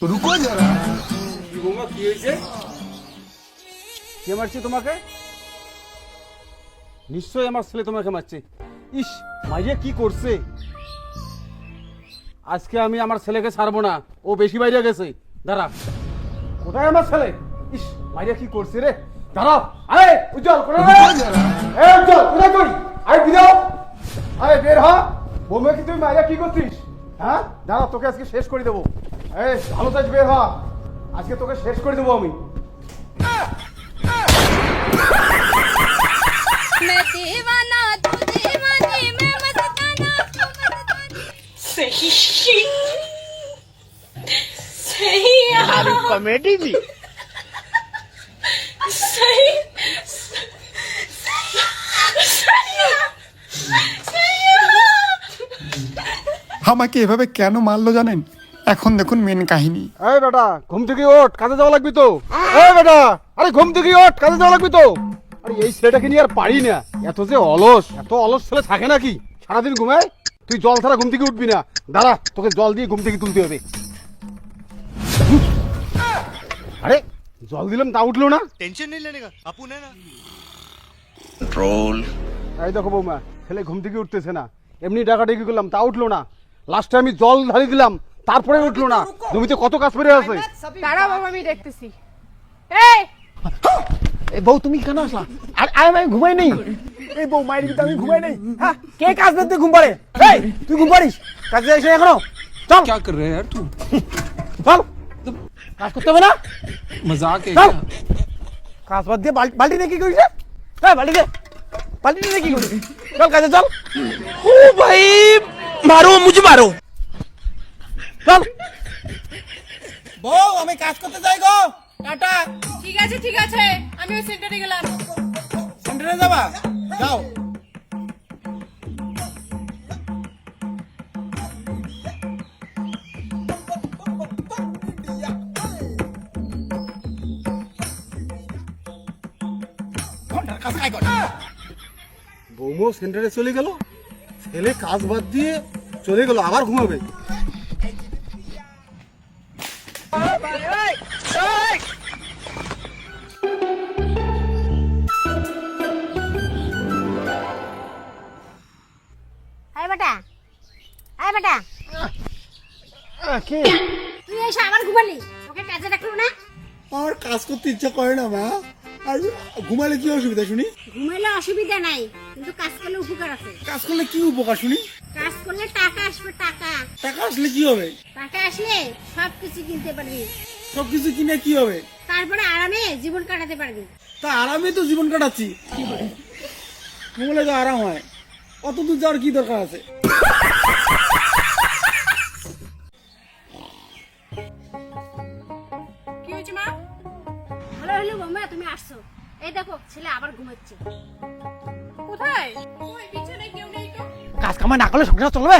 रुको जरा। কি বৌমা কি হয়েছে? কে মারছে তোমাকে? নিশ্চয়ই আমার ছেলে তোমাকে মারছে। ইস, মাইয়া কি করছে? আজকে আমি আমার ছেলেকে ছাড়বো না, ও বেশি বাইরে গেছে। দাঁড়া, কোথায় আমার ছেলে? ইস, মাইয়া কি করছে রে? দাঁড়াও, আরে উজ্জ্বল কোথায় রে? এই উজ্জ্বল কোথায় তুই? আরে বিদাও, আরে বের হ। বৌমা কি তুই মাইয়া কি করছিস? হ্যাঁ, দাঁড়া, তোকে আজকে শেষ করে দেবো। এই ভালো তাজ বের হ, আজকে তোকে শেষ করে দেবো আমি। मैं दीवाना तू दीवानी मैं मस्ताना तू मस्तानी सही सही यार कॉमेडी भी। सही আমাকে এভাবে কেন মারলো জানেন? এখন দেখুন মেন কাহিনী। এই বেটা, ঘুম থেকে ওঠ, কাজে যাওয়া লাগবে তো। এই বেটা, আরে ঘুম থেকে ওঠ, কাজে যাওয়া লাগবে তো। আরে এই ছেলেটাকে নিয়ে আর পারি না, এত যে অলস, এত অলস ছেলে থাকে নাকি? সারাদিন ঘুমায়, তুই জল ছাড়া ঘুম থেকে উঠবি না। দাঁড়া, তোকে জল দিয়ে ঘুম থেকে তুলতে হবে। আরে জল দিলাম তা উঠলো না। टेंशन नहीं लेने का, अपन है ना। এই দেখো বৌমা, ছেলে ঘুম থেকে উঠতেছে না। এমনি ডাকাডাকি করলাম তা উঠলো না। লাস্টে আমি জল ঢালি দিলাম, তারপরে উঠলো না। জমিতে কত কাজ পড়ে আছে। দাঁড়াও বাবা, আমি দেখতেছি। এই এই বউ তুমি কেন আসলা? আর আমি ঘুমাই নেই। এই বউ মায়ের কিন্তু আমি ঘুমাই নেই। হ্যাঁ, কে কাজ করতে ঘুম পারে? এই তুই ঘুম পারিস? কাজে যাইস না এখনো? চল। क्या कर रहे हैं यार तू? চল, কাজ করতে হবে না? मजाक है চল। क्या? কাজ বাদ দিয়ে বালতি দিয়ে কি করিস? হ্যাঁ, বালতি দিয়ে কি করিস? চল কাজে চল। ओ भाई मारो मुझे मारो। চল। বউ আমি কাজ করতে যাই গো। টাটা। ঠিক আছে, আমি ওই সেন্টারে গেলাম। সেন্টারে যাবা? যাও। বৌমো সেন্টারে চলে গেল, ছেলে কাজ বাদ দিয়ে চলে গেল, আবার ঘুমাবে। আয় বেটা আয় বেটা কে? তুই এসে আবার ঘুমালি, তোকে কাজে রাখলো না? আমার কাজ করতে ইচ্ছা করে না মা। আর ঘুমালে কি অসুবিধা শুনি? ঘুমাইলে অসুবিধা নাই, কিন্তু কাজ করলে উপকার আছে। কাজ করলে কি উপকার শুনি? কাজ করলে টাকা আসবে, টাকা। টাকা আসলে কি হবে? টাকা আসলে সবকিছু কিনতে পারবি, সবকিছু কিনে কি হবে? তারপরে আরামে জীবন কাটাতে পারবি। তা আরামে তো জীবন কাটাচ্ছি। ঘুমলে তো আরাম হয়, অত দূর যাওয়ার কি দরকার আছে? কি হয়েছে মা? ভালো হলো বৌমা তুমি আসছো। এই দেখো ছেলে আবার ঘুমাচ্ছে। কোথায়? ওই পিছনে কেউ নেই তো। কাজ কামাই না করলে সংসার চলবে?